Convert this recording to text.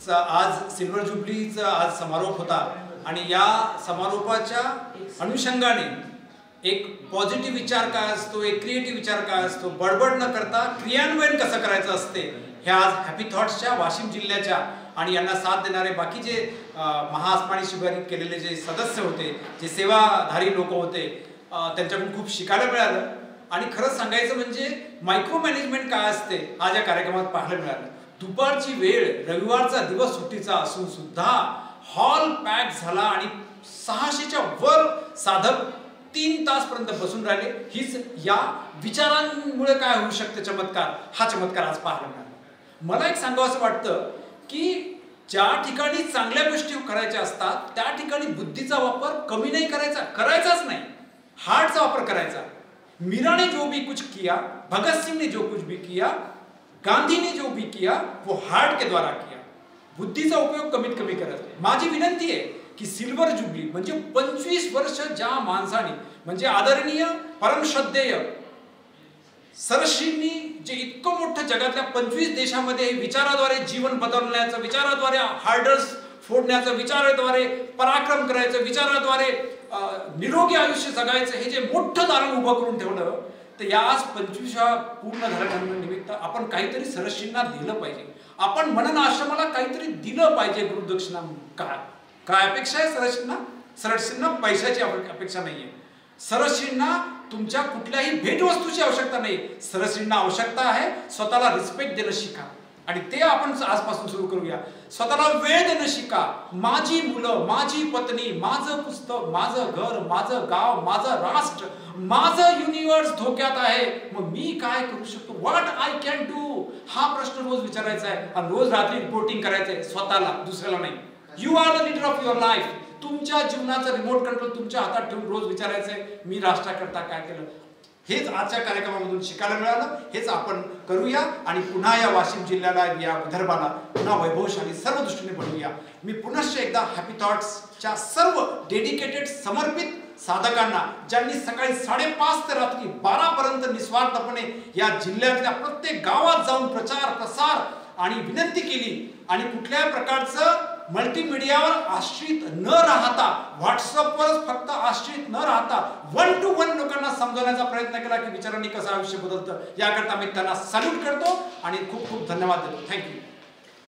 आज सिल्वर जुबलीचा आज समारोप होता आणि या समारोपाच्या अनुषंगाने एक पॉझिटिव्ह विचार काय असतो, एक क्रिएटिव्ह विचार काय असतो, बडबड न करता क्रियान्वयन कसं करायचं असते, हे आज हॅपी थॉट्सच्या वाशिम जिल्ह्याच्या आणि यांना साथ देणारे बाकीचे महाआसमानी शिबिर केलेले जे सदस्य होते, जे सेवाधारी लोक होते, त्यांच्याकडून खूप शिकायला मिळालं. आणि खरंच सांगायचं म्हणजे मायक्रो मॅनेजमेंट काय असते आज या कार्यक्रमात पाहायला मिळालं. दुपारची वेळ, रविवारचा दिवस सुट्टीचा असून सुद्धा हॉल पॅक झाला आणि 600च्या वर साधक 3 तासपर्यंत बसून राहिले. हीच या विचारांमुळे काय होऊ शकते चमत्कार, हा चमत्कार आज पाहायला मिळाला. मला एक सांगावं असं वाटतं की ज्या ठिकाणी चांगल्या गोष्टी करायच्या असतात त्या ठिकाणी बुद्धीचा वापर कमी नाही करायचाच नाही, हार्टचा वापर करायचा. मीरा ने जो भी कुछ किया, भगत सिंह ने जो कुछ भी किया, गांधी ने जो भी किया वो हार्ट के द्वारा किया. बुद्धीचा उपयोग कमीत कमी करायचा. माझी विनंती आहे की सिल्वर जुबली म्हणजे 25 वर्ष ज्या माणसाने म्हणजे आदरणीय परमश्रद्धेय सरश्रींनी जे इतकं मोठं जगातल्या 25 देशामध्ये विचाराद्वारे जीवन बदलण्याचं, विचाराद्वारे हार्डर्स फोडण्याचं, विचाराद्वारे पराक्रम करायचं, विचाराद्वारे निरोगी आयुष्य जगायचं, हे जे मोठं दालन उभं करून ठेवलं, तर या आज 25व्या पूर्ण झाल्यानिमित्त आपण काहीतरी सरश्रींना दिलं पाहिजे. आपण मनन आश्रमाला काहीतरी दिलं पाहिजे गुरुदक्षिणा. काय अपेक्षा आहे सरश्रींना? सरश्रींना पैशाची अपेक्षा नाहीये. सरश्रींना तुमच्या कुठल्याही भेटवस्तूची आवश्यकता नाही. सरश्रींना आवश्यकता आहे स्वतःला रिस्पेक्ट देणं शिका आणि ते आपण आजपासून सुरू करूया. स्वतःला वेळ देणं शिका. माझी मुलं, माझी पत्नी, माझं पुस्तक, माझं घर, माझं गाव, माझं राष्ट्र, माझं युनिवर्स धोक्यात आहे, मग मी काय करू शकतो, व्हॉट आय कॅन डू, हा प्रश्न रोज विचारायचा आहे आणि रोज रात्री रिपोर्टिंग करायचंय स्वतःला, दुसऱ्याला नाही. You are the leader of your life. तुमच्या जीवनाचा रिमोट कंट्रोल तुमच्या हातात ठेवून रोज विचारायचंय मी राष्ट्राकरता काय केलं. हेच आजच्या कार्यक्रमामधून शिकायला मिळालं. हेच आपण करूया आणि पुन्हा या वाशिम जिल्ह्याला, या विदर्भाला पुन्हा वैभवशाली सर्व दृष्टीने बनवूया. मी पुनश्च एकदा हॅपी थॉट्सच्या सर्व डेडिकेटेड समर्पित साधकांना, ज्यांनी सकाळी 5:30 ते रात्री 12 पर्यंत निस्वार्थपणे या जिल्ह्यातल्या प्रत्येक गावात जाऊन प्रचार प्रसार आणि विनंती केली आणि कुठल्याही प्रकारचं मल्टीमीडियावर आश्रित न राहता, व्हॉट्सअपवर फक्त आश्रित न राहता 1 to 1 लोकांना समजवण्याचा प्रयत्न केला की विचारांनी कसं आयुष्य बदलतं, याकरता मी त्यांना सॅल्यूट करतो आणि खूप खूप धन्यवाद देतो. थँक्यू.